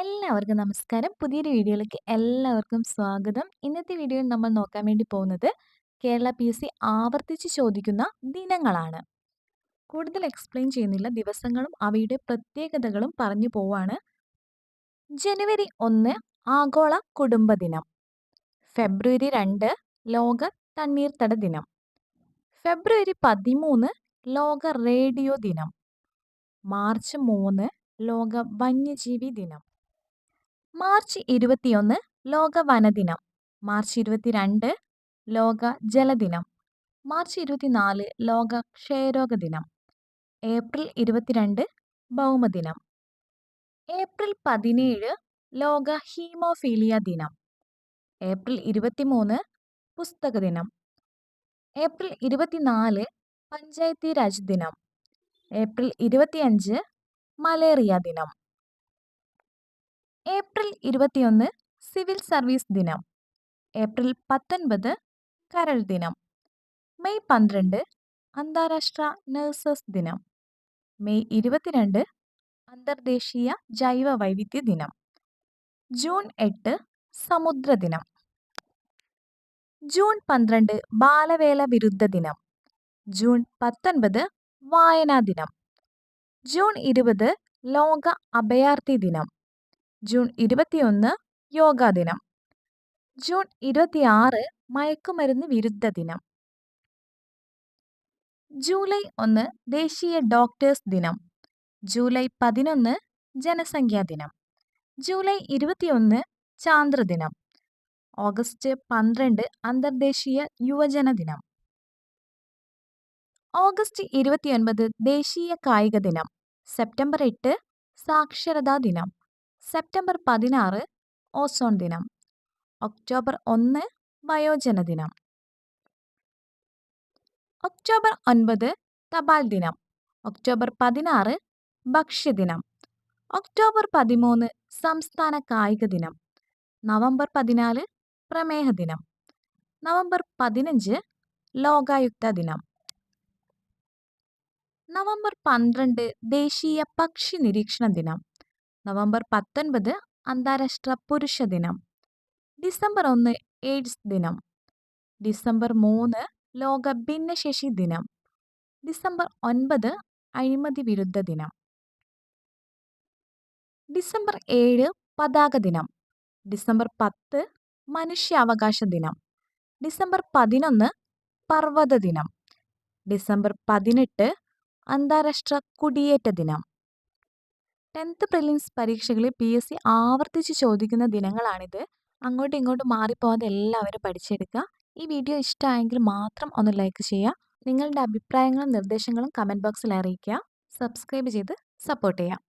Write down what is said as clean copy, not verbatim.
എല്ലാവർക്കും നമസ്കാരം. പുതിയൊരു വീഡിയോയിലേക്ക് എല്ലാവർക്കും സ്വാഗതം. ഇന്നത്തെ വീഡിയോയിൽ നമ്മൾ നോക്കാൻ വേണ്ടി പോകുന്നത് കേരള PSC ആവർത്തിച്ച് ചോദിക്കുന്ന ദിനങ്ങളാണ്. കൂടുതൽ എക്സ്പ്ലെയിൻ ചെയ്യുന്നില്ല. ദിവസങ്ങളും അവയുടെ പ്രത്യേകതകളും പറഞ്ഞു പോവാണ്. ജനുവരി 1 ആഗോള കുടുംബ ദിനം. ഫെബ്രുവരി 2 ലോക തണ്ണീർത്തട ദിനം. ഫെബ്രുവരി 13 ലോക റേഡിയോ ദിനം. മാർച്ച് 3 ലോക വന്യജീവി ദിനം. മാർച്ച് 21 ലോക വനദിനം. മാർച്ച് 22 ലോക ജലദിനം. മാർച്ച് 24 ലോക ക്ഷയരോഗ ദിനം. ഏപ്രിൽ 22 ഭൗമദിനം. ഏപ്രിൽ 17 ലോക ഹീമോഫീലിയ ദിനം. ഏപ്രിൽ 23 പുസ്തക ദിനം. ഏപ്രിൽ 24 പഞ്ചായത്തി രാജ് ദിനം. ഏപ്രിൽ 25 മലേറിയ ദിനം. ഏപ്രിൽ 21 സിവിൽ സർവീസ് ദിനം. ഏപ്രിൽ 19 കരൾ ദിനം. മെയ് 12 അന്താരാഷ്ട്ര നഴ്സസ് ദിനം. മെയ് 22 അന്തർദേശീയ ജൈവ വൈവിധ്യ ദിനം. ജൂൺ 8 സമുദ്ര ദിനം. ജൂൺ 12 ബാലവേല വിരുദ്ധ ദിനം. ജൂൺ 19 വായനാ ദിനം. ജൂൺ 20 ലോക അഭയാർത്ഥി ദിനം. ജൂൺ 21 യോഗാ ദിനം. ജൂൺ 26 മയക്കുമരുന്ന് വിരുദ്ധ ദിനം. ജൂലൈ 1 ദേശീയ ഡോക്ടേഴ്സ് ദിനം. ജൂലൈ 11 ജനസംഖ്യാ ദിനം. ജൂലൈ 21 ചാന്ദ്രദിനം. ഓഗസ്റ്റ് 12 അന്തർദേശീയ യുവജന ദിനം. ഓഗസ്റ്റ് 29 ദേശീയ കായിക ദിനം. സെപ്റ്റംബർ 8 സാക്ഷരതാ ദിനം. സെപ്റ്റംബർ 16 ഓസോൺ ദിനം. ഒക്ടോബർ 1 വയോജന ദിനം. ഒക്ടോബർ 9 തപാൽ ദിനം. ഒക്ടോബർ 16 ഭക്ഷ്യദിനം. ഒക്ടോബർ 13 സംസ്ഥാന കായിക ദിനം. നവംബർ 14 പ്രമേഹ ദിനം. നവംബർ 15 ലോകായുക്ത ദിനം. നവംബർ 12 ദേശീയ പക്ഷി നിരീക്ഷണ ദിനം. നവംബർ 19 അന്താരാഷ്ട്ര പുരുഷ ദിനം. ഡിസംബർ 1 എയ്ഡ്സ് ദിനം. ഡിസംബർ 3 ലോക ഭിന്നശേഷി ദിനം. ഡിസംബർ 9 അഴിമതി വിരുദ്ധ ദിനം. ഡിസംബർ 7 പതാക ദിനം. ഡിസംബർ 10 മനുഷ്യാവകാശ ദിനം. ഡിസംബർ 11 പർവ്വത ദിനം. ഡിസംബർ 18 അന്താരാഷ്ട്ര കുടിയേറ്റ ദിനം. 10th പ്രിലിംസ് പരീക്ഷകളിൽ PSC ആവർത്തിച്ച് ചോദിക്കുന്ന ദിനങ്ങളാണിത്. അങ്ങോട്ടും ഇങ്ങോട്ടും മാറിപ്പോകാതെ എല്ലാവരും പഠിച്ചെടുക്കുക. ഈ വീഡിയോ ഇഷ്ടമായെങ്കിൽ മാത്രം ഒന്ന് ലൈക്ക് ചെയ്യുക. നിങ്ങളുടെ അഭിപ്രായങ്ങളും നിർദ്ദേശങ്ങളും കമൻറ്റ് ബോക്സിൽ അറിയിക്കുക. സബ്സ്ക്രൈബ് ചെയ്ത് സപ്പോർട്ട് ചെയ്യുക.